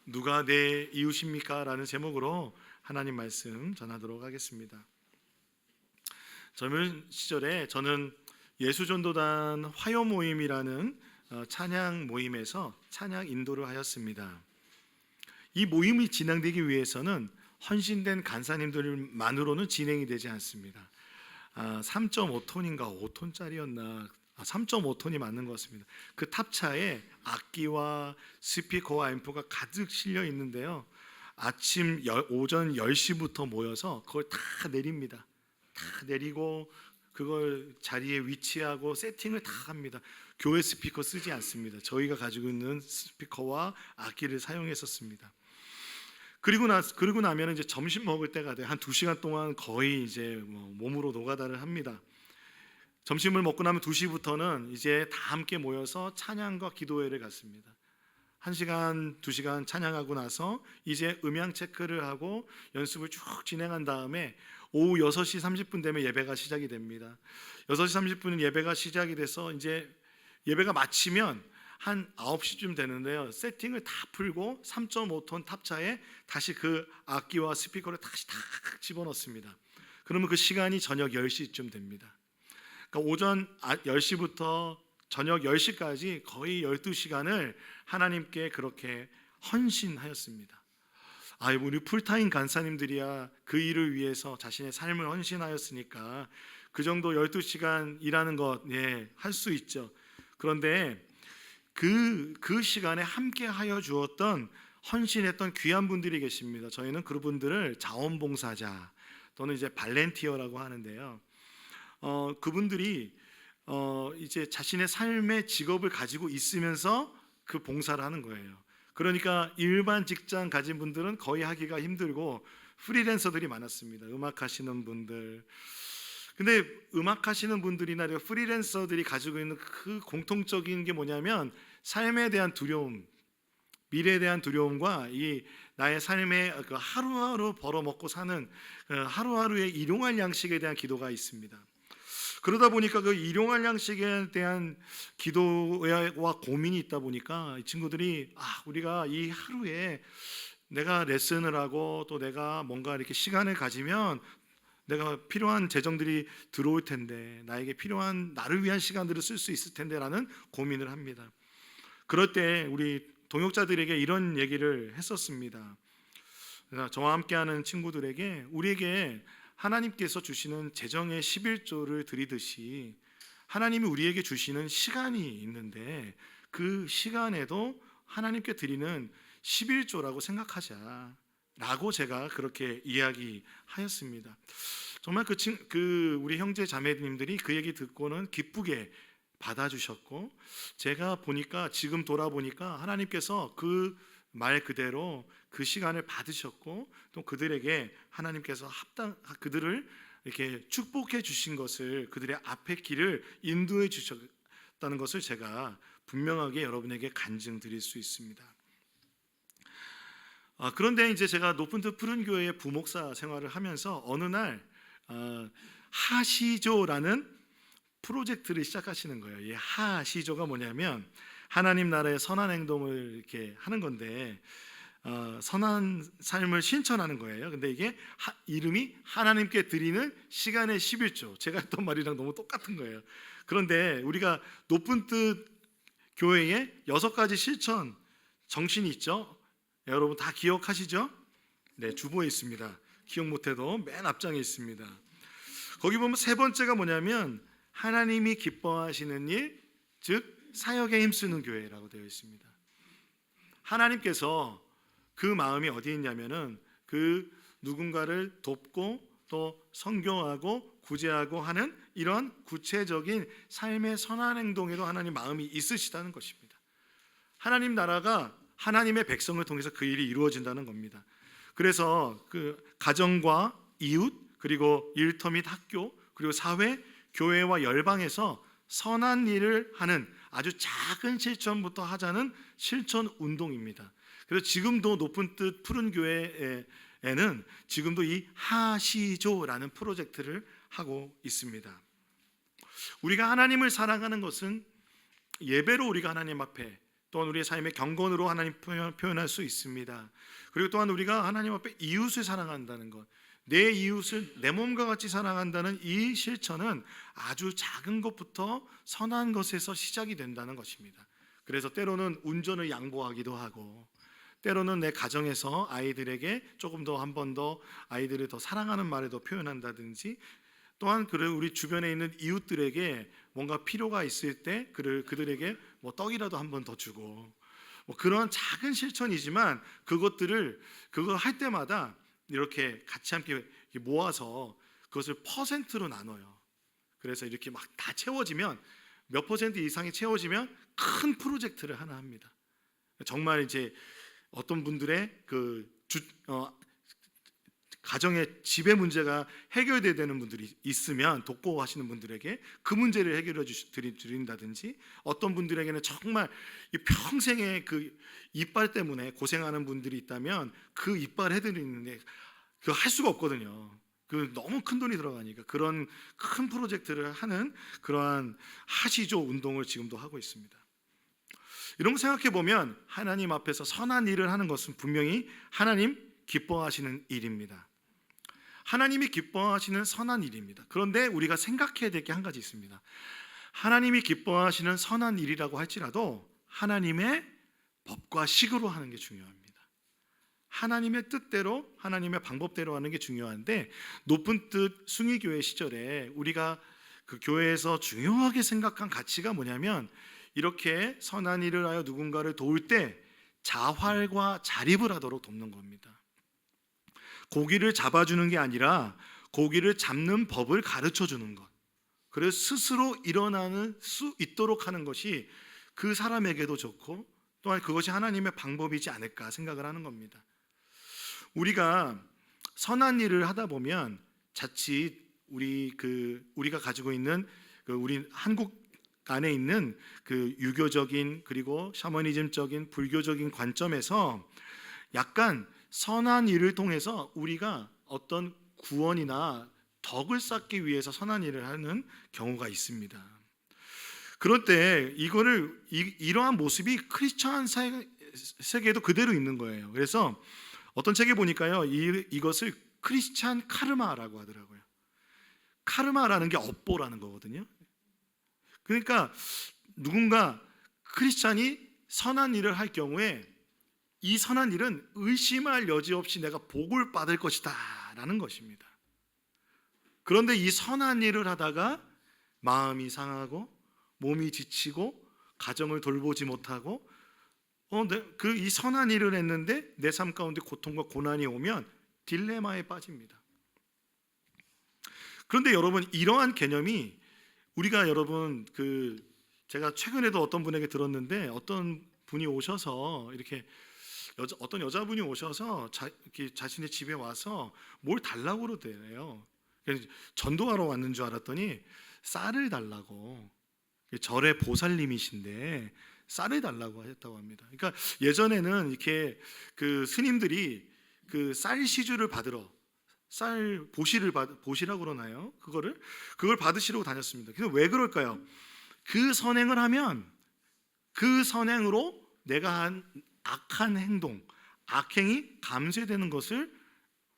누가 내 이웃입니까? 라는 제목으로 하나님 말씀 전하도록 하겠습니다. 젊은 시절에 저는 예수전도단 화요 모임이라는 찬양 모임에서 찬양 인도를 하였습니다. 이 모임이 진행되기 위해서는 헌신된 간사님들만으로는 진행이 되지 않습니다. 3.5톤인가 5톤짜리였나 3.5톤이 맞는 것 같습니다. 그 탑차에 악기와 스피커와 앰프가 가득 실려 있는데요, 오전 10시부터 모여서 그걸 다 내립니다. 다 내리고 그걸 자리에 위치하고 세팅을 다 합니다. 교회 스피커 쓰지 않습니다. 저희가 가지고 있는 스피커와 악기를 사용했었습니다. 그리고 나면 이제 점심 먹을 때가 돼요. 한 2시간 동안 거의 이제 몸으로 노가다를 합니다. 점심을 먹고 나면 2시부터는 이제 다 함께 모여서 찬양과 기도회를 갖습니다. 1시간, 2시간 찬양하고 나서 이제 음향 체크를 하고 연습을 쭉 진행한 다음에 오후 6시 30분 되면 예배가 시작이 됩니다. 6시 30분은 예배가 시작이 돼서 이제 예배가 마치면 한 9시쯤 되는데요, 세팅을 다 풀고 3.5톤 탑차에 다시 그 악기와 스피커를 다시 다 집어넣습니다. 그러면 그 시간이 저녁 10시쯤 됩니다. 그러니까 오전 10시부터 저녁 10시까지 거의 12시간을 하나님께 그렇게 헌신하였습니다. 우리 풀타임 간사님들이야 그 일을 위해서 자신의 삶을 헌신하였으니까 그 정도 12시간 일하는 것 할 수 있죠. 그런데 그 시간에 함께 하여 주었던 헌신했던 귀한 분들이 계십니다. 저희는 그분들을 자원봉사자 또는 이제 발렌티어라고 하는데요, 그분들이 이제 자신의 삶의 직업을 가지고 있으면서 그 봉사를 하는 거예요. 그러니까 일반 직장 가진 분들은 거의 하기가 힘들고 프리랜서들이 많았습니다. 음악하시는 분들. 근데 음악하시는 분들이나 프리랜서들이 가지고 있는 그 공통적인 게 뭐냐면 삶에 대한 두려움, 미래에 대한 두려움과 이 나의 삶의 그 하루하루 벌어먹고 사는 하루하루의 일용할 양식에 대한 기도가 있습니다. 그러다 보니까 그 일용할 양식에 대한 기도와 고민이 있다 보니까 이 친구들이 우리가 이 하루에 내가 레슨을 하고 또 내가 뭔가 이렇게 시간을 가지면 내가 필요한 재정들이 들어올 텐데, 나에게 필요한 나를 위한 시간들을 쓸 수 있을 텐데라는 고민을 합니다. 그럴 때 우리 동역자들에게 이런 얘기를 했었습니다. 저와 함께하는 친구들에게 우리에게 하나님께서 주시는 재정의 11조를 드리듯이 하나님이 우리에게 주시는 시간이 있는데 그 시간에도 하나님께 드리는 11조라고 생각하자라고 제가 그렇게 이야기하였습니다. 정말 우리 형제 자매님들이 그 얘기 듣고는 기쁘게 받아주셨고, 제가 보니까 지금 돌아보니까 하나님께서 그 말 그대로 그 시간을 받으셨고 또 그들에게 하나님께서 그들을 이렇게 축복해 주신 것을, 그들의 앞의 길을 인도해 주셨다는 것을 제가 분명하게 여러분에게 간증드릴 수 있습니다. 그런데 이제 제가 높은 뜻 푸른 교회의 부목사 생활을 하면서 어느 날 하시조라는 프로젝트를 시작하시는 거예요. 이 하시조가 뭐냐면 하나님 나라의 선한 행동을 이렇게 하는 건데 선한 삶을 실천하는 거예요. 근데 이게 이름이 하나님께 드리는 시간의 11조. 제가 했던 말이랑 너무 똑같은 거예요. 그런데 우리가 높은 뜻 교회에 6가지 실천 정신이 있죠. 여러분 다 기억하시죠? 네, 주보에 있습니다. 기억 못해도 맨 앞장에 있습니다. 거기 보면 3번째가 뭐냐면 하나님이 기뻐하시는 일, 즉 사역에 힘쓰는 교회라고 되어 있습니다. 하나님께서 그 마음이 어디 있냐면은 그 누군가를 돕고 또 선교하고 구제하고 하는 이런 구체적인 삶의 선한 행동에도 하나님 마음이 있으시다는 것입니다. 하나님 나라가 하나님의 백성을 통해서 그 일이 이루어진다는 겁니다. 그래서 그 가정과 이웃, 그리고 일터 및 학교, 그리고 사회, 교회와 열방에서 선한 일을 하는 아주 작은 실천부터 하자는 실천 운동입니다. 그래서 지금도 높은 뜻 푸른 교회에는 지금도 이 하시조라는 프로젝트를 하고 있습니다. 우리가 하나님을 사랑하는 것은 예배로 우리가 하나님 앞에 또한 우리의 삶의 경건으로 하나님 표현할 수 있습니다. 그리고 또한 우리가 하나님 앞에 이웃을 사랑한다는 것, 내 이웃을 내 몸과 같이 사랑한다는 이 실천은 아주 작은 것부터 선한 것에서 시작이 된다는 것입니다. 그래서 때로는 운전을 양보하기도 하고, 때로는 내 가정에서 아이들에게 조금 더 한 번 더 아이들을 더 사랑하는 말을 더 표현한다든지, 또한 우리 주변에 있는 이웃들에게 뭔가 필요가 있을 때 그들에게 뭐 떡이라도 한 번 더 주고, 뭐 그런 작은 실천이지만 그거 할 때마다 이렇게 같이 함께 모아서 그것을 퍼센트로 나눠요. 그래서 이렇게 막 다 채워지면, 몇 퍼센트 이상이 채워지면 큰 프로젝트를 하나 합니다. 정말 이제 어떤 분들의 가정의 집의 문제가 해결돼야 되는 분들이 있으면 독거하시는 분들에게 그 문제를 해결해 드린다든지, 어떤 분들에게는 정말 이 평생의 그 이빨 때문에 고생하는 분들이 있다면 그 이빨 해드리는데 그거 할 수가 없거든요. 너무 큰 돈이 들어가니까 그런 큰 프로젝트를 하는 그러한 하시조 운동을 지금도 하고 있습니다. 이런 거 생각해 보면 하나님 앞에서 선한 일을 하는 것은 분명히 하나님 기뻐하시는 일입니다. 하나님이 기뻐하시는 선한 일입니다. 그런데 우리가 생각해야 될 게 한 가지 있습니다. 하나님이 기뻐하시는 선한 일이라고 할지라도 하나님의 법과 식으로 하는 게 중요합니다. 하나님의 뜻대로, 하나님의 방법대로 하는 게 중요한데, 높은 뜻 숭의교회 시절에 우리가 그 교회에서 중요하게 생각한 가치가 뭐냐면, 이렇게 선한 일을 하여 누군가를 도울 때 자활과 자립을 하도록 돕는 겁니다. 고기를 잡아주는 게 아니라 고기를 잡는 법을 가르쳐주는 것, 그래서 스스로 일어나는 수 있도록 하는 것이 그 사람에게도 좋고, 또한 그것이 하나님의 방법이지 않을까 생각을 하는 겁니다. 우리가 선한 일을 하다 보면 자칫 우리가 가지고 있는 우리 한국 안에 있는 유교적인, 그리고 샤머니즘적인 불교적인 관점에서 약간 선한 일을 통해서 우리가 어떤 구원이나 덕을 쌓기 위해서 선한 일을 하는 경우가 있습니다. 그럴 때 이러한 모습이 크리스천 세계에도 그대로 있는 거예요. 그래서 어떤 책에 보니까요, 이것을 크리스찬 카르마라고 하더라고요. 카르마라는 게 업보라는 거거든요. 그러니까 누군가 크리스찬이 선한 일을 할 경우에 이 선한 일은 의심할 여지 없이 내가 복을 받을 것이다 라는 것입니다. 그런데 이 선한 일을 하다가 마음이 상하고 몸이 지치고 가정을 돌보지 못하고 이 선한 일을 했는데 내 삶 가운데 고통과 고난이 오면 딜레마에 빠집니다. 그런데 여러분, 이러한 개념이 우리가 제가 최근에도 어떤 분에게 들었는데, 어떤 분이 오셔서 이렇게 어떤 여자분이 오셔서 자신의 집에 와서 뭘 달라고 그러대요. 전도하러 왔는 줄 알았더니 쌀을 달라고, 절의 보살님이신데 쌀을 달라고 하셨다고 합니다. 그러니까 예전에는 이렇게 스님들이 쌀 시주를 받으러, 쌀 보시라고 그러나요? 그걸 받으시려고 다녔습니다. 그래서 왜 그럴까요? 그 선행을 하면 그 선행으로 내가 한 악한 행동, 악행이 감쇄되는 것을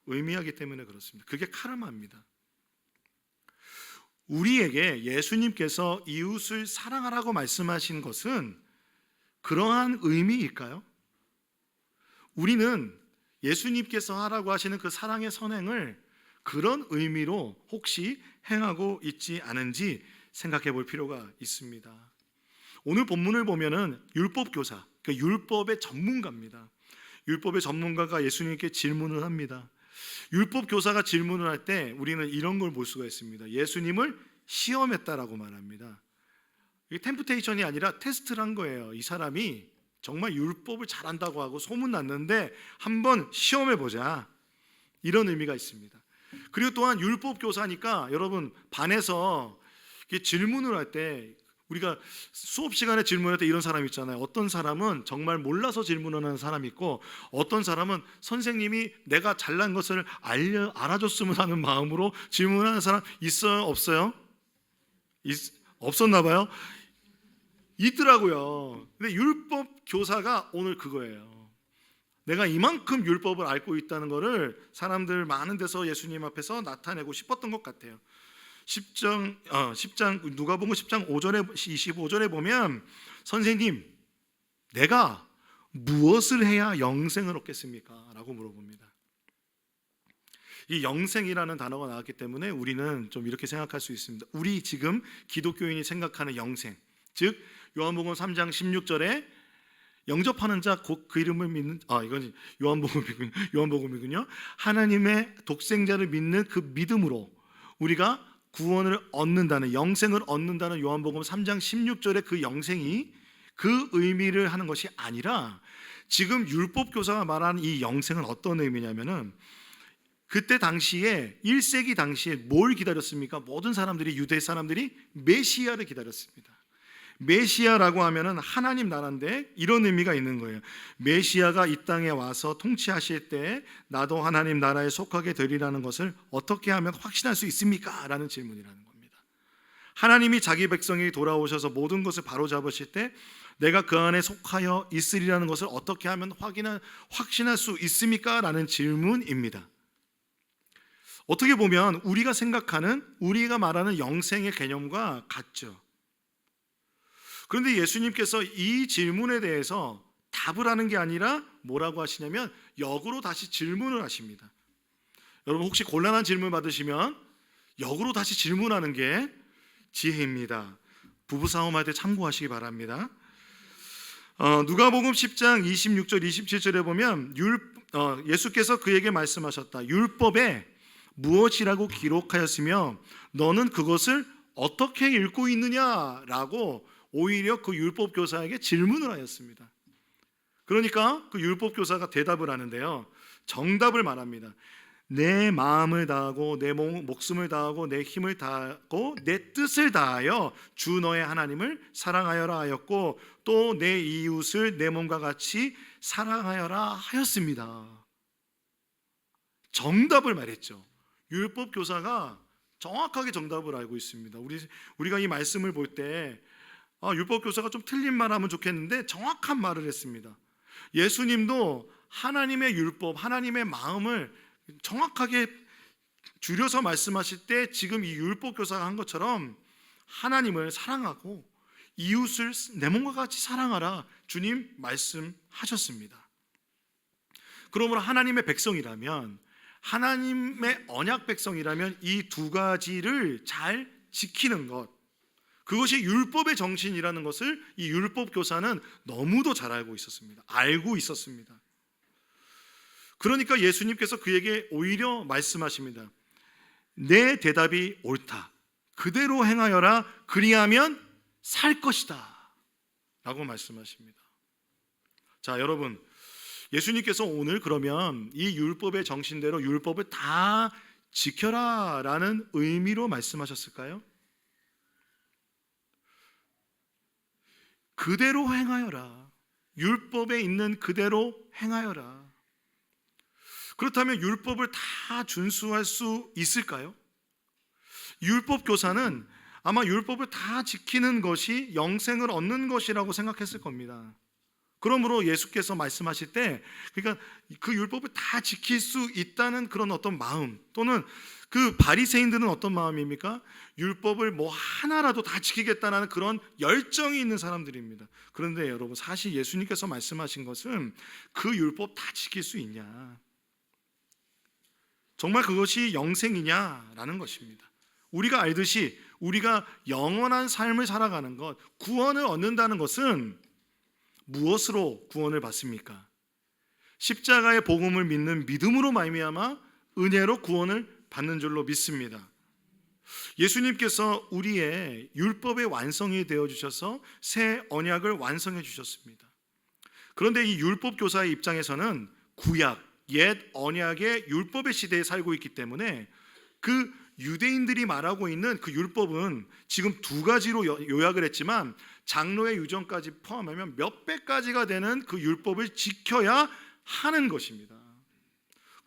의미하기 때문에 그렇습니다. 그게 카르마입니다. 우리에게 예수님께서 이웃을 사랑하라고 말씀하신 것은 그러한 의미일까요? 우리는 예수님께서 하라고 하시는 그 사랑의 선행을 그런 의미로 혹시 행하고 있지 않은지 생각해 볼 필요가 있습니다. 오늘 본문을 보면은 율법교사, 그러니까 율법의 전문가입니다. 율법의 전문가가 예수님께 질문을 합니다. 율법교사가 질문을 할 때 우리는 이런 걸 볼 수가 있습니다. 예수님을 시험했다라고 말합니다. 이게 템프테이션이 아니라 테스트를 한 거예요. 이 사람이 정말 율법을 잘한다고 하고 소문났는데 한번 시험해보자, 이런 의미가 있습니다. 그리고 또한 율법교사니까 여러분, 반에서 질문을 할 때, 우리가 수업 시간에 질문할 때 이런 사람 있잖아요. 어떤 사람은 정말 몰라서 질문하는 사람이 있고, 어떤 사람은 선생님이 내가 잘난 것을 알아줬으면 하는 마음으로 질문하는 사람 있어요? 없어요? 없었나 봐요. 있더라고요. 근데 율법 교사가 오늘 그거예요. 내가 이만큼 율법을 알고 있다는 것을 사람들 많은 데서 예수님 앞에서 나타내고 싶었던 것 같아요. 10장 누가복음 10장 5절에 25절에 보면 선생님, 내가 무엇을 해야 영생을 얻겠습니까? 라고 물어봅니다. 이 영생이라는 단어가 나왔기 때문에 우리는 좀 이렇게 생각할 수 있습니다. 우리 지금 기독교인이 생각하는 영생, 즉 요한복음 3장 16절에 영접하는 자 곧 그 이름을 믿는 이건 요한복음이군요. 하나님의 독생자를 믿는 그 믿음으로 우리가 구원을 얻는다는, 영생을 얻는다는 요한복음 3장 16절의 그 영생이 그 의미를 하는 것이 아니라, 지금 율법 교사가 말하는 이 영생은 어떤 의미냐면은, 그때 당시에 1세기 당시에 뭘 기다렸습니까? 모든 사람들이, 유대 사람들이 메시아를 기다렸습니다. 메시아라고 하면은 하나님 나라인데 이런 의미가 있는 거예요. 메시아가 이 땅에 와서 통치하실 때 나도 하나님 나라에 속하게 되리라는 것을 어떻게 하면 확신할 수 있습니까? 라는 질문이라는 겁니다. 하나님이 자기 백성이 돌아오셔서 모든 것을 바로잡으실 때 내가 그 안에 속하여 있으리라는 것을 어떻게 하면 확신할 수 있습니까? 라는 질문입니다. 어떻게 보면 우리가 생각하는, 우리가 말하는 영생의 개념과 같죠. 그런데 예수님께서 이 질문에 대해서 답을 하는 게 아니라 뭐라고 하시냐면 역으로 다시 질문을 하십니다. 여러분 혹시 곤란한 질문 받으시면 역으로 다시 질문하는 게 지혜입니다. 부부싸움 할 때 참고하시기 바랍니다. 누가복음 10장 26절 27절에 보면 예수께서 그에게 말씀하셨다. 율법에 무엇이라고 기록하였으며 너는 그것을 어떻게 읽고 있느냐라고 오히려 그 율법 교사에게 질문을 하였습니다. 그러니까 그 율법 교사가 대답을 하는데요, 정답을 말합니다. 내 마음을 다하고 내 목숨을 다하고 내 힘을 다하고 내 뜻을 다하여 주 너의 하나님을 사랑하여라 하였고 또 내 이웃을 내 몸과 같이 사랑하여라 하였습니다. 정답을 말했죠. 율법 교사가 정확하게 정답을 알고 있습니다. 우리가 이 말씀을 볼 때 율법 교사가 좀 틀린 말 하면 좋겠는데 정확한 말을 했습니다. 예수님도 하나님의 율법, 하나님의 마음을 정확하게 줄여서 말씀하실 때 지금 이 율법 교사가 한 것처럼 하나님을 사랑하고 이웃을 내 몸과 같이 사랑하라 주님 말씀하셨습니다. 그러므로 하나님의 백성이라면, 하나님의 언약 백성이라면 이 두 가지를 잘 지키는 것, 그것이 율법의 정신이라는 것을 이 율법 교사는 너무도 잘 알고 있었습니다. 그러니까 예수님께서 그에게 오히려 말씀하십니다. 내 대답이 옳다. 그대로 행하여라. 그리하면 살 것이다. 라고 말씀하십니다. 자, 여러분, 예수님께서 오늘 그러면 이 율법의 정신대로 율법을 다 지켜라 라는 의미로 말씀하셨을까요? 그대로 행하여라. 율법에 있는 그대로 행하여라. 그렇다면 율법을 다 준수할 수 있을까요? 율법 교사는 아마 율법을 다 지키는 것이 영생을 얻는 것이라고 생각했을 겁니다. 그러므로 예수께서 말씀하실 때, 그러니까 그 율법을 다 지킬 수 있다는 그런 어떤 마음, 또는 그 바리새인들은 어떤 마음입니까? 율법을 뭐 하나라도 다 지키겠다는 그런 열정이 있는 사람들입니다. 그런데 여러분, 사실 예수님께서 말씀하신 것은 그 율법 다 지킬 수 있냐, 정말 그것이 영생이냐라는 것입니다. 우리가 알듯이 우리가 영원한 삶을 살아가는 것, 구원을 얻는다는 것은 무엇으로 구원을 받습니까? 십자가의 복음을 믿는 믿음으로 말미암아 은혜로 구원을 받는 줄로 믿습니다. 예수님께서 우리의 율법의 완성이 되어주셔서 새 언약을 완성해 주셨습니다. 그런데 이 율법 교사의 입장에서는 구약, 옛 언약의 율법의 시대에 살고 있기 때문에 그 유대인들이 말하고 있는 그 율법은 지금 두 가지로 요약을 했지만 장로의 유전까지 포함하면 몇 백 가지가 되는 그 율법을 지켜야 하는 것입니다.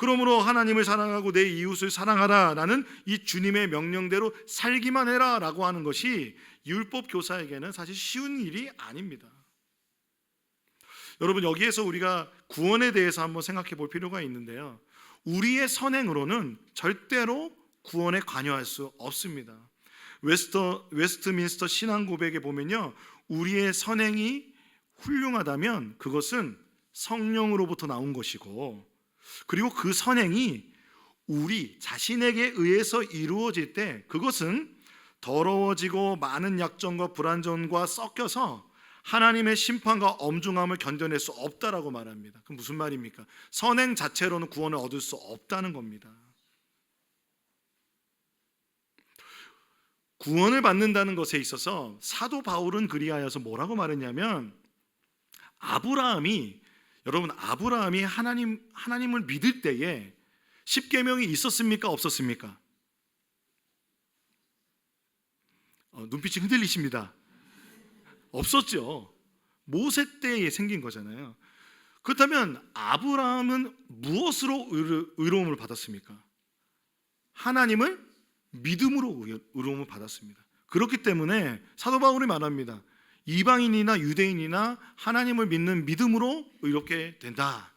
그러므로 하나님을 사랑하고 내 이웃을 사랑하라라는 이 주님의 명령대로 살기만 해라라고 하는 것이 율법 교사에게는 사실 쉬운 일이 아닙니다. 여러분, 여기에서 우리가 구원에 대해서 한번 생각해 볼 필요가 있는데요, 우리의 선행으로는 절대로 구원에 관여할 수 없습니다. 웨스트민스터 신앙 고백에 보면요, 우리의 선행이 훌륭하다면 그것은 성령으로부터 나온 것이고, 그리고 그 선행이 우리 자신에게 의해서 이루어질 때 그것은 더러워지고 많은 약점과 불완전과 섞여서 하나님의 심판과 엄중함을 견뎌낼 수 없다라고 말합니다. 그럼 무슨 말입니까? 선행 자체로는 구원을 얻을 수 없다는 겁니다. 구원을 받는다는 것에 있어서 사도 바울은 그리하여서 뭐라고 말했냐면, 아브라함이 하나님을 믿을 때에 십계명이 있었습니까? 없었습니까? 눈빛이 흔들리십니다. 없었죠. 모세 때에 생긴 거잖아요. 그렇다면 아브라함은 무엇으로 의로움을 받았습니까? 하나님을 믿음으로 의로움을 받았습니다. 그렇기 때문에 사도 바울이 말합니다. 이방인이나 유대인이나 하나님을 믿는 믿음으로 의롭게 된다.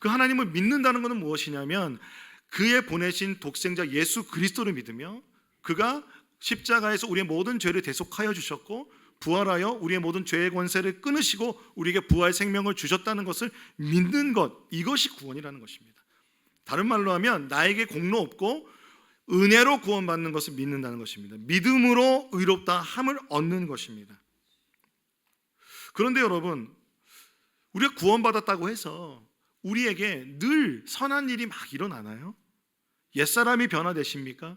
그 하나님을 믿는다는 것은 무엇이냐면, 그의 보내신 독생자 예수 그리스도를 믿으며 그가 십자가에서 우리의 모든 죄를 대속하여 주셨고 부활하여 우리의 모든 죄의 권세를 끊으시고 우리에게 부활 생명을 주셨다는 것을 믿는 것, 이것이 구원이라는 것입니다. 다른 말로 하면 나에게 공로 없고 은혜로 구원받는 것을 믿는다는 것입니다. 믿음으로 의롭다 함을 얻는 것입니다. 그런데 여러분, 우리가 구원받았다고 해서 우리에게 늘 선한 일이 막 일어나나요? 옛사람이 변화되십니까?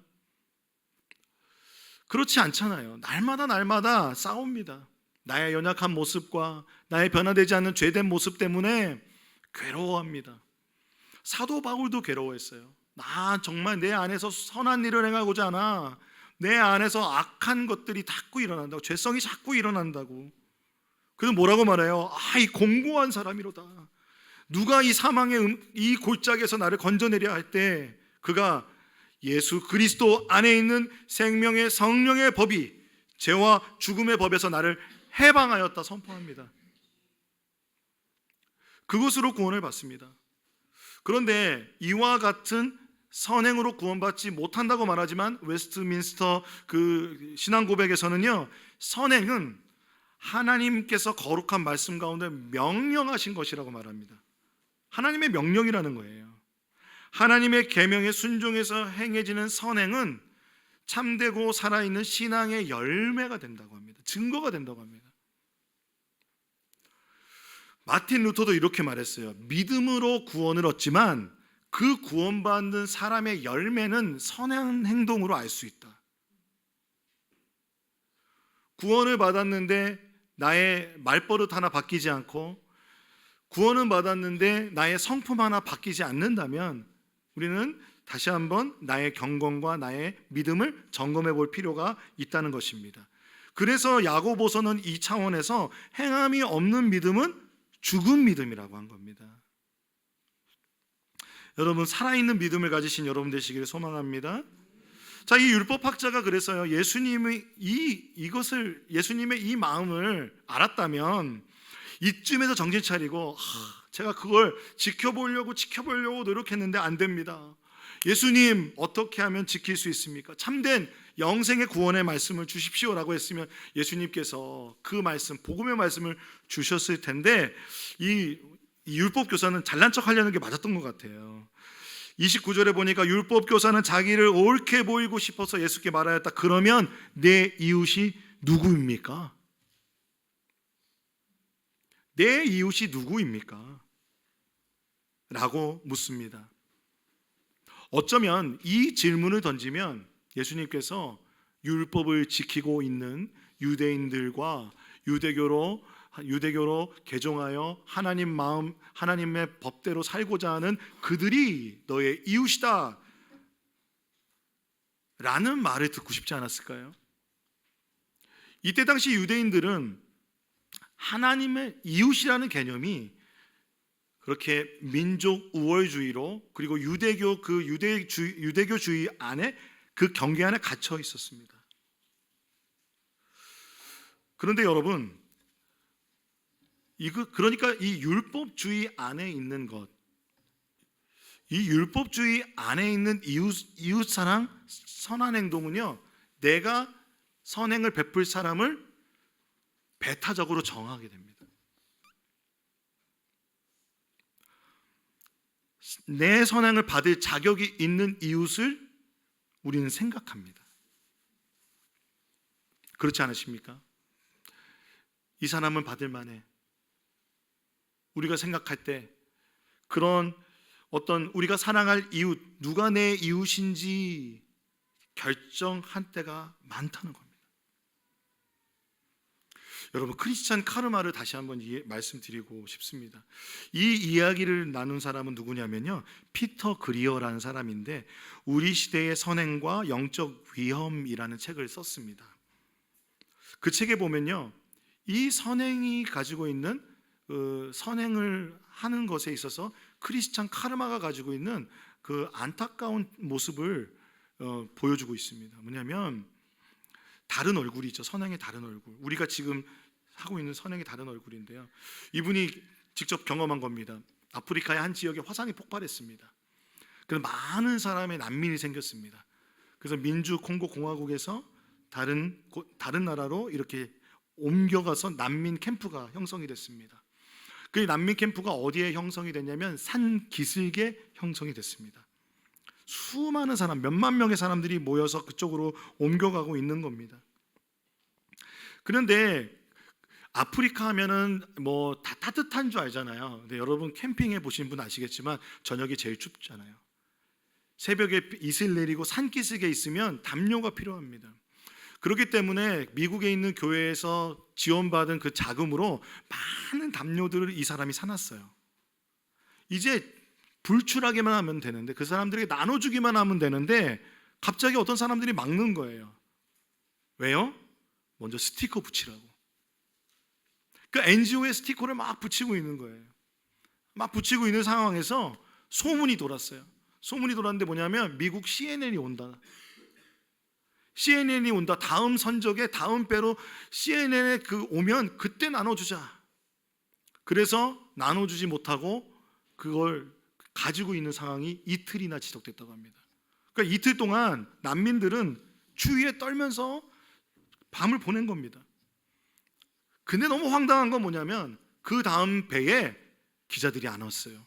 그렇지 않잖아요. 날마다 싸웁니다. 나의 연약한 모습과 나의 변화되지 않는 죄된 모습 때문에 괴로워합니다. 사도 바울도 괴로워했어요. 나 정말 내 안에서 선한 일을 행하고자 하나 내 안에서 악한 것들이 자꾸 일어난다고, 죄성이 자꾸 일어난다고. 그래서 뭐라고 말해요? 이 공고한 사람이로다. 누가 이 사망의 이 골짜기에서 나를 건져내려 할 때 그가 예수 그리스도 안에 있는 생명의 성령의 법이 죄와 죽음의 법에서 나를 해방하였다 선포합니다. 그것으로 구원을 받습니다. 그런데 이와 같은 선행으로 구원받지 못한다고 말하지만 웨스트민스터 그 신앙 고백에서는요, 선행은 하나님께서 거룩한 말씀 가운데 명령하신 것이라고 말합니다. 하나님의 명령이라는 거예요. 하나님의 계명에 순종해서 행해지는 선행은 참되고 살아있는 신앙의 열매가 된다고 합니다. 증거가 된다고 합니다. 마틴 루터도 이렇게 말했어요. 믿음으로 구원을 얻지만 그 구원받는 사람의 열매는 선한 행동으로 알 수 있다. 구원을 받았는데 나의 말버릇 하나 바뀌지 않고, 구원은 받았는데 나의 성품 하나 바뀌지 않는다면 우리는 다시 한번 나의 경건과 나의 믿음을 점검해 볼 필요가 있다는 것입니다. 그래서 야고보서는 이 차원에서 행함이 없는 믿음은 죽은 믿음이라고 한 겁니다. 여러분, 살아있는 믿음을 가지신 여러분 되시기를 소망합니다. 자, 이 율법학자가 그래서요, 예수님의 이 마음을 알았다면 이쯤에서 정신 차리고, 제가 그걸 지켜보려고 노력했는데 안 됩니다. 예수님, 어떻게 하면 지킬 수 있습니까? 참된 영생의 구원의 말씀을 주십시오라고 했으면 예수님께서 그 말씀, 복음의 말씀을 주셨을 텐데, 이 율법 교사는 잘난 척 하려는 게 맞았던 것 같아요. 29절에 보니까 율법 교사는 자기를 옳게 보이고 싶어서 예수께 말하였다. 그러면 내 이웃이 누구입니까? 내 이웃이 누구입니까? 라고 묻습니다. 어쩌면 이 질문을 던지면 예수님께서 율법을 지키고 있는 유대인들과 유대교로 개종하여 하나님의 법대로 살고자 하는 그들이 너의 이웃이다 라는 말을 듣고 싶지 않았을까요? 이때 당시 유대인들은 하나님의 이웃이라는 개념이 그렇게 민족 우월주의로, 그리고 유대교주의 안에, 그 경계 안에 갇혀 있었습니다. 그런데 여러분, 그러니까 이 율법주의 안에 있는 것, 이 율법주의 안에 있는 이웃사랑, 선한 행동은요, 내가 선행을 베풀 사람을 배타적으로 정하게 됩니다. 내 선행을 받을 자격이 있는 이웃을 우리는 생각합니다. 그렇지 않으십니까? 이 사람은 받을 만해. 우리가 생각할 때 그런 어떤 우리가 사랑할 이웃, 누가 내 이웃인지 결정한 때가 많다는 겁니다. 여러분, 크리스찬 카르마를 다시 한번 말씀드리고 싶습니다. 이 이야기를 나눈 사람은 누구냐면요, 피터 그리어라는 사람인데 우리 시대의 선행과 영적 위험이라는 책을 썼습니다. 그 책에 보면요, 이 선행이 가지고 있는 선행을 하는 것에 있어서 크리스찬 카르마가 가지고 있는 그 안타까운 모습을 보여주고 있습니다. 뭐냐면 다른 얼굴이죠. 선행의 다른 얼굴. 우리가 지금 하고 있는 선행의 다른 얼굴인데요, 이분이 직접 경험한 겁니다. 아프리카의 한 지역에 화산이 폭발했습니다. 그래서 많은 사람의 난민이 생겼습니다. 그래서 민주 콩고 공화국에서 다른 나라로 이렇게 옮겨가서 난민 캠프가 형성이 됐습니다. 그 난민 캠프가 어디에 형성이 됐냐면 산 기슭에 형성이 됐습니다. 수많은 사람, 몇만 명의 사람들이 모여서 그쪽으로 옮겨가고 있는 겁니다. 그런데 아프리카 하면은 뭐 다 따뜻한 줄 알잖아요. 근데 여러분 캠핑해 보신 분 아시겠지만 저녁이 제일 춥잖아요. 새벽에 이슬 내리고 산기슭에 있으면 담요가 필요합니다. 그렇기 때문에 미국에 있는 교회에서 지원받은 그 자금으로 많은 담요들을 이 사람이 사놨어요. 이제 불출하게만 하면 되는데, 그 사람들에게 나눠주기만 하면 되는데 갑자기 어떤 사람들이 막는 거예요. 왜요? 먼저 스티커 붙이라고. 그 NGO에 스티커를 막 붙이고 있는 거예요. 막 붙이고 있는 상황에서 소문이 돌았어요. 소문이 돌았는데 뭐냐면 미국 CNN이 온다. CNN이 온다. 다음 선적에 다음 배로 CNN에 오면 그때 나눠주자. 그래서 나눠주지 못하고 그걸 가지고 있는 상황이 이틀이나 지속됐다고 합니다. 그러니까 이틀 동안 난민들은 추위에 떨면서 밤을 보낸 겁니다. 근데 너무 황당한 건 뭐냐면 그 다음 배에 기자들이 안 왔어요.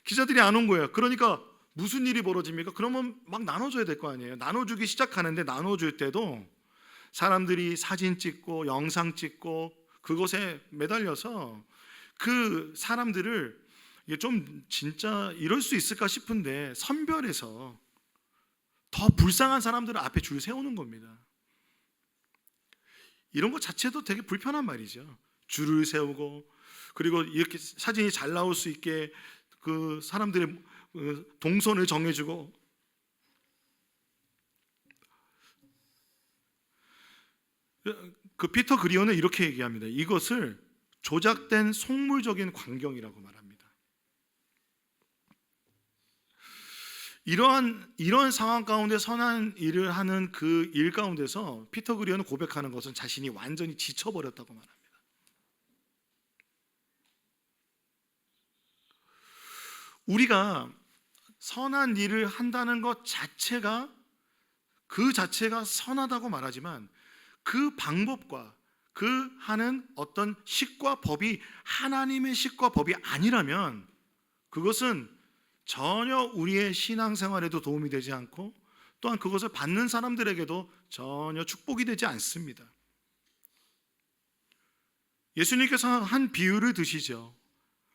기자들이 안 온 거예요. 그러니까 무슨 일이 벌어집니까? 그러면 막 나눠줘야 될 거 아니에요. 나눠주기 시작하는데 나눠줄 때도 사람들이 사진 찍고 영상 찍고 그것에 매달려서 그 사람들을 좀 진짜 이럴 수 있을까 싶은데 선별해서 더 불쌍한 사람들을 앞에 줄 세우는 겁니다. 이런 것 자체도 되게 불편한 말이죠. 줄을 세우고, 그리고 이렇게 사진이 잘 나올 수 있게 그 사람들의 동선을 정해주고. 그 피터 그리어는 이렇게 얘기합니다. 이것을 조작된 속물적인 광경이라고 말합니다. 이런 상황 가운데 선한 일을 하는 그 일 가운데서 피터 그리어는 고백하는 것은 자신이 완전히 지쳐버렸다고 말합니다. 우리가 선한 일을 한다는 것 자체가 선하다고 말하지만 그 방법과 그 하는 어떤 식과 법이 하나님의 식과 법이 아니라면 그것은 전혀 우리의 신앙생활에도 도움이 되지 않고 또한 그것을 받는 사람들에게도 전혀 축복이 되지 않습니다. 예수님께서 한 비유를 드시죠.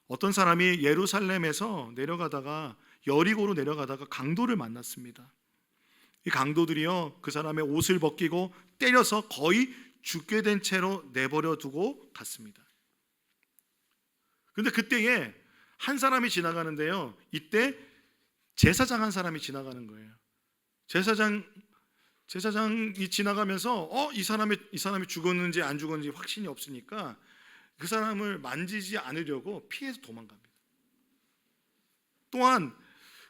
어떤 사람이 예루살렘에서 내려가다가 여리고로 내려가다가 강도를 만났습니다. 이 강도들이요, 그 사람의 옷을 벗기고 때려서 거의 죽게 된 채로 내버려 두고 갔습니다. 그런데 그때에 한 사람이 지나가는데요, 이때 제사장 한 사람이 지나가는 거예요. 제사장이 지나가면서 이 사람이 죽었는지 안 죽었는지 확신이 없으니까 그 사람을 만지지 않으려고 피해서 도망갑니다. 또한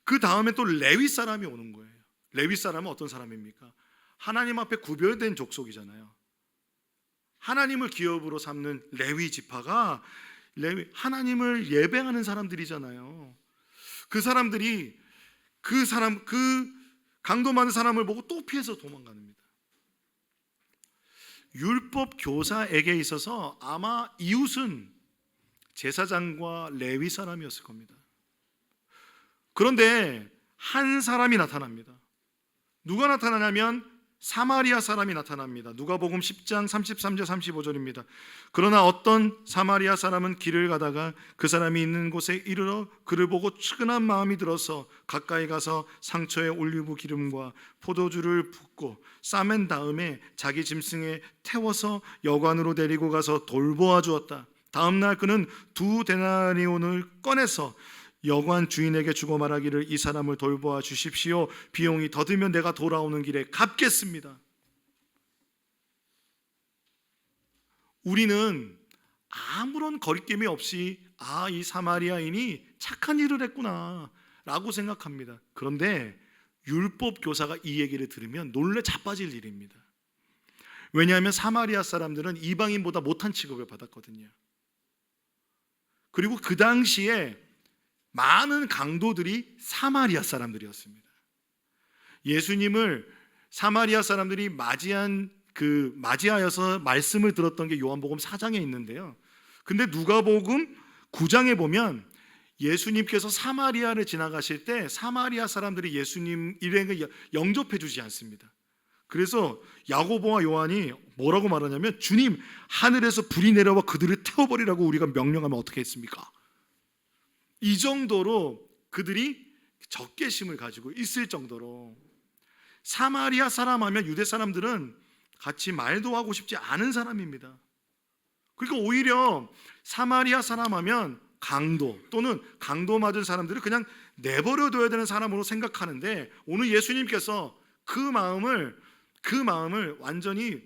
그 다음에 또 레위 사람이 오는 거예요. 레위 사람은 어떤 사람입니까? 하나님 앞에 구별된 족속이잖아요. 하나님을 기업으로 삼는 레위 지파가 하나님을 예배하는 사람들이잖아요. 그 사람들이 그 강도 많은 사람을 보고 또 피해서 도망갑니다. 율법 교사에게 있어서 아마 이웃은 제사장과 레위 사람이었을 겁니다. 그런데 한 사람이 나타납니다. 누가 나타나냐면 사마리아 사람이 나타납니다. 누가복음 10장 33절 35절입니다. 그러나 어떤 사마리아 사람은 길을 가다가 그 사람이 있는 곳에 이르러 그를 보고 측은한 마음이 들어서 가까이 가서 상처에 올리브 기름과 포도주를 붓고 싸맨 다음에 자기 짐승에 태워서 여관으로 데리고 가서 돌보아 주었다. 다음 날 그는 2데나리온을 꺼내서 여관 주인에게 주고 말하기를 이 사람을 돌보아 주십시오. 비용이 더 들면 내가 돌아오는 길에 갚겠습니다. 우리는 아무런 거리낌이 없이 이 사마리아인이 착한 일을 했구나 라고 생각합니다. 그런데 율법 교사가 이 얘기를 들으면 놀래 자빠질 일입니다. 왜냐하면 사마리아 사람들은 이방인보다 못한 취급을 받았거든요. 그리고 그 당시에 많은 강도들이 사마리아 사람들이었습니다. 예수님을 사마리아 사람들이 맞이하여서 말씀을 들었던 게 요한복음 4장에 있는데요. 근데 누가복음 9장에 보면 예수님께서 사마리아를 지나가실 때 사마리아 사람들이 예수님 일행을 영접해 주지 않습니다. 그래서 야고보와 요한이 뭐라고 말하냐면 주님, 하늘에서 불이 내려와 그들을 태워버리라고 우리가 명령하면 어떻게 했습니까? 이 정도로 그들이 적개심을 가지고 있을 정도로 사마리아 사람 하면 유대 사람들은 같이 말도 하고 싶지 않은 사람입니다. 그러니까 오히려 사마리아 사람 하면 강도 또는 강도 맞은 사람들을 그냥 내버려둬야 되는 사람으로 생각하는데 오늘 예수님께서 그 마음을 완전히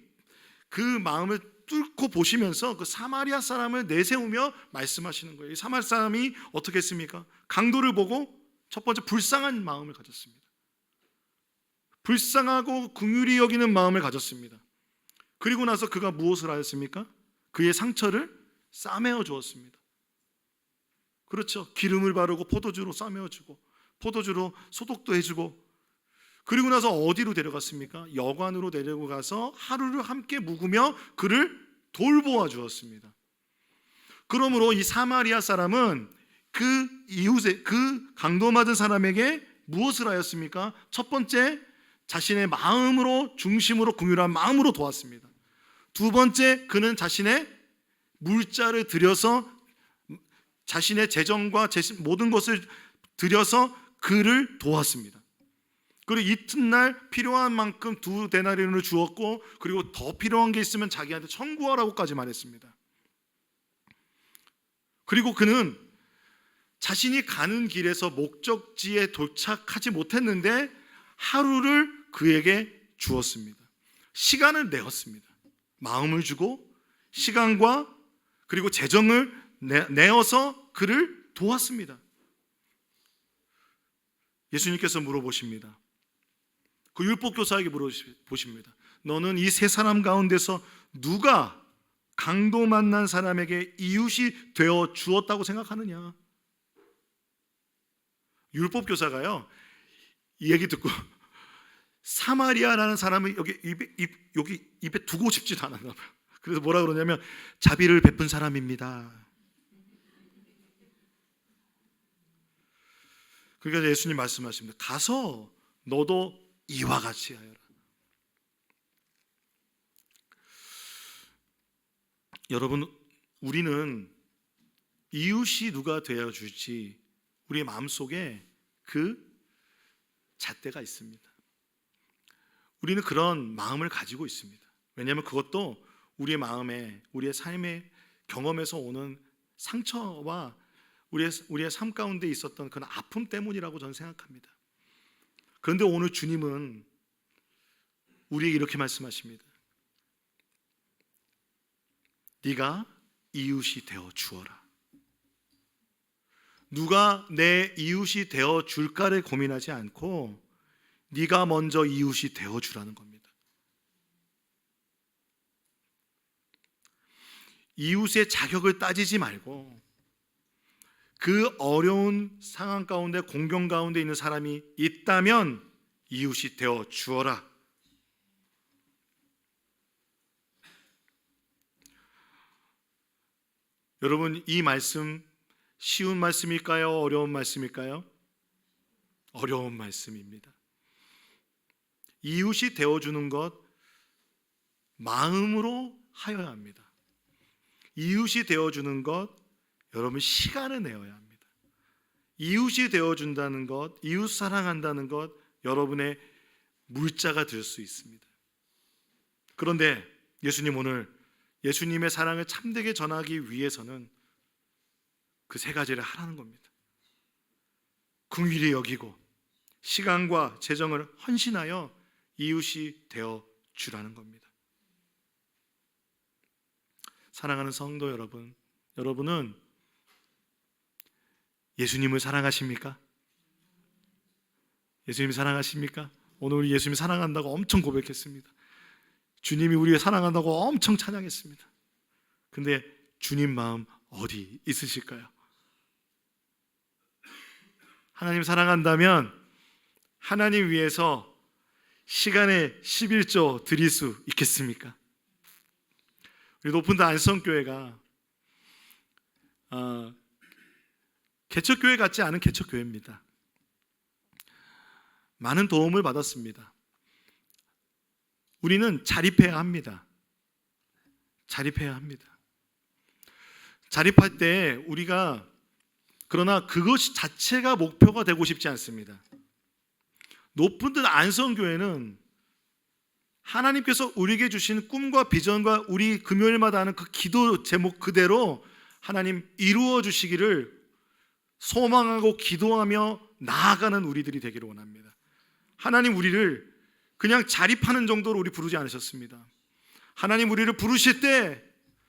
그 마음을 뚫고 보시면서 그 사마리아 사람을 내세우며 말씀하시는 거예요. 이 사마리아 사람이 어떻게 했습니까? 강도를 보고 첫 번째 불쌍한 마음을 가졌습니다. 불쌍하고 긍휼히 여기는 마음을 가졌습니다. 그리고 나서 그가 무엇을 하였습니까? 그의 상처를 싸매어 주었습니다. 그렇죠. 기름을 바르고 포도주로 싸매어 주고 포도주로 소독도 해주고 그리고 나서 어디로 데려갔습니까? 여관으로 데리고 가서 하루를 함께 묵으며 그를 돌보아 주었습니다. 그러므로 이 사마리아 사람은 그 이웃의 그 강도 맞은 사람에게 무엇을 하였습니까? 첫 번째, 자신의 마음으로 중심으로 긍휼한 마음으로 도왔습니다. 두 번째, 그는 자신의 물자를 들여서 자신의 재정과 모든 것을 들여서 그를 도왔습니다. 그리고 이튿날 필요한 만큼 2데나리온을 주었고 그리고 더 필요한 게 있으면 자기한테 청구하라고까지 말했습니다. 그리고 그는 자신이 가는 길에서 목적지에 도착하지 못했는데 하루를 그에게 주었습니다. 시간을 내었습니다. 마음을 주고 시간과 그리고 재정을 내어서 그를 도왔습니다. 예수님께서 물어보십니다. 그 율법교사에게 물어보십니다. 너는 이 세 사람 가운데서 누가 강도 만난 사람에게 이웃이 되어 주었다고 생각하느냐? 율법교사가요 이 얘기 듣고 사마리아라는 사람을 여기 입에 두고 싶지도 않았나 봐요. 그래서 뭐라 그러냐면 자비를 베푼 사람입니다. 그러니까 예수님 말씀하십니다. 가서 너도 이와 같이 하여라. 여러분, 우리는 이웃이 누가 되어 줄지 우리의 마음속에 그 잣대가 있습니다. 우리는 그런 마음을 가지고 있습니다. 왜냐하면 그것도 우리의 마음에 우리의 삶의 경험에서 오는 상처와 우리의 삶 가운데 있었던 그런 아픔 때문이라고 저는 생각합니다. 그런데 오늘 주님은 우리에게 이렇게 말씀하십니다. 네가 이웃이 되어 주어라. 누가 내 이웃이 되어 줄까를 고민하지 않고 네가 먼저 이웃이 되어 주라는 겁니다. 이웃의 자격을 따지지 말고 그 어려운 상황 가운데, 공경 가운데 있는 사람이 있다면 이웃이 되어 주어라. 여러분, 이 말씀 쉬운 말씀일까요? 어려운 말씀일까요? 어려운 말씀입니다. 이웃이 되어주는 것 마음으로 하여야 합니다. 이웃이 되어주는 것 여러분 시간을 내어야 합니다. 이웃이 되어준다는 것, 이웃 사랑한다는 것 여러분의 물자가 될 수 있습니다. 그런데 예수님 오늘 예수님의 사랑을 참되게 전하기 위해서는 그 세 가지를 하라는 겁니다. 긍휼히 여기고 시간과 재정을 헌신하여 이웃이 되어 주라는 겁니다. 사랑하는 성도 여러분, 여러분은 예수님을 사랑하십니까? 예수님 사랑하십니까? 오늘 우리 예수님 사랑한다고 엄청 고백했습니다. 주님이 우리를 사랑한다고 엄청 찬양했습니다. 근데 주님 마음 어디 있으실까요? 하나님 사랑한다면 하나님 위해서 시간에 11조 드릴 수 있겠습니까? 우리 높은데 안성교회가 개척교회 같지 않은 개척교회입니다. 많은 도움을 받았습니다. 우리는 자립해야 합니다. 자립해야 합니다. 자립할 때 우리가 그러나 그것 자체가 목표가 되고 싶지 않습니다. 높은 듯 안성교회는 하나님께서 우리에게 주신 꿈과 비전과 우리 금요일마다 하는 그 기도 제목 그대로 하나님 이루어 주시기를 소망하고 기도하며 나아가는 우리들이 되기를 원합니다. 하나님 우리를 그냥 자립하는 정도로 우리 부르지 않으셨습니다. 하나님 우리를 부르실 때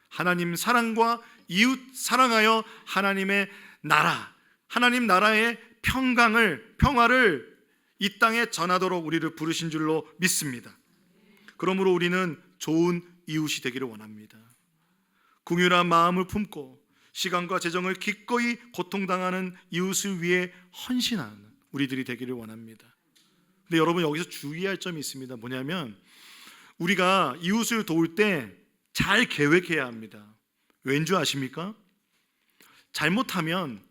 하나님 사랑과 이웃 사랑하여 하나님의 나라, 하나님 나라의 평화를 이 땅에 전하도록 우리를 부르신 줄로 믿습니다. 그러므로 우리는 좋은 이웃이 되기를 원합니다. 긍휼한 마음을 품고 시간과 재정을 기꺼이 고통당하는 이웃을 위해 헌신하는 우리들이 되기를 원합니다. 근데 여러분 여기서 주의할 점이 있습니다. 뭐냐면 우리가 이웃을 도울 때 잘 계획해야 합니다. 왠지 아십니까? 잘못하면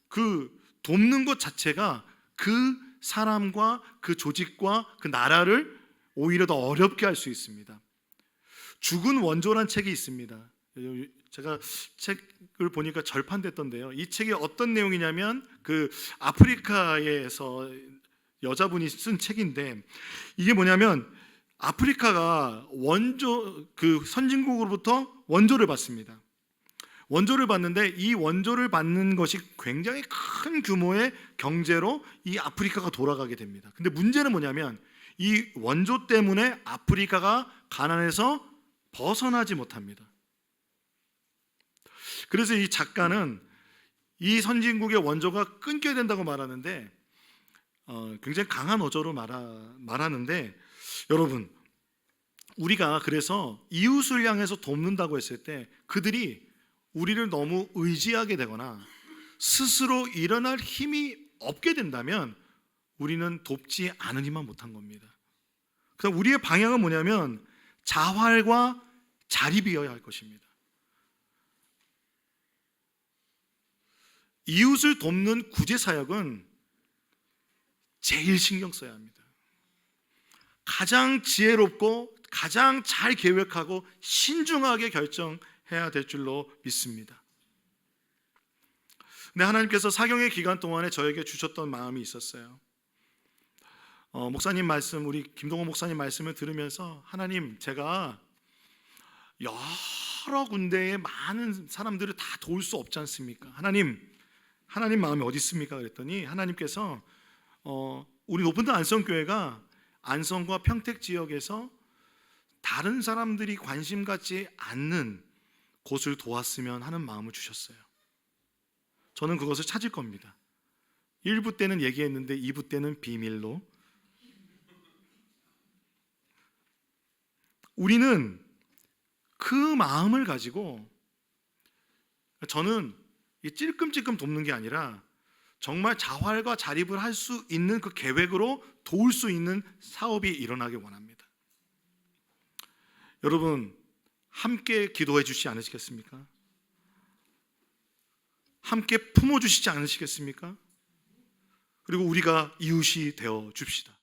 그 돕는 것 자체가 그 사람과 그 조직과 그 나라를 오히려 더 어렵게 할 수 있습니다. 죽은 원조란 책이 있습니다. 제가 책을 보니까 절판됐던데요. 이 책이 어떤 내용이냐면 그 아프리카에서 여자분이 쓴 책인데 이게 뭐냐면 아프리카가 그 선진국으로부터 원조를 받습니다. 원조를 받는데 이 원조를 받는 것이 굉장히 큰 규모의 경제로 이 아프리카가 돌아가게 됩니다. 근데 문제는 뭐냐면 이 원조 때문에 아프리카가 가난해서 벗어나지 못합니다. 그래서 이 작가는 이 선진국의 원조가 끊겨야 된다고 말하는데 굉장히 강한 어조로 말하는데 여러분 우리가 그래서 이웃을 향해서 돕는다고 했을 때 그들이 우리를 너무 의지하게 되거나 스스로 일어날 힘이 없게 된다면 우리는 돕지 않으니만 못한 겁니다. 그래서 우리의 방향은 뭐냐면 자활과 자립이어야 할 것입니다. 이웃을 돕는 구제사역은 제일 신경 써야 합니다. 가장 지혜롭고 가장 잘 계획하고 신중하게 결정해야 될 줄로 믿습니다. 근데 하나님께서 사경의 기간 동안에 저에게 주셨던 마음이 있었어요. 목사님 말씀, 우리 김동호 목사님 말씀을 들으면서 하나님 제가 여러 군데에 많은 사람들을 다 도울 수 없지 않습니까? 하나님 마음이 어디 있습니까? 그랬더니 하나님께서 우리 높은 데 안성교회가 안성과 평택 지역에서 다른 사람들이 관심 갖지 않는 곳을 도왔으면 하는 마음을 주셨어요. 저는 그것을 찾을 겁니다. 1부 때는 얘기했는데 2부 때는 비밀로. 우리는 그 마음을 가지고, 저는 이 찔끔찔끔 돕는 게 아니라 정말 자활과 자립을 할 수 있는 그 계획으로 도울 수 있는 사업이 일어나길 원합니다. 여러분, 함께 기도해 주시지 않으시겠습니까? 함께 품어 주시지 않으시겠습니까? 그리고 우리가 이웃이 되어 줍시다.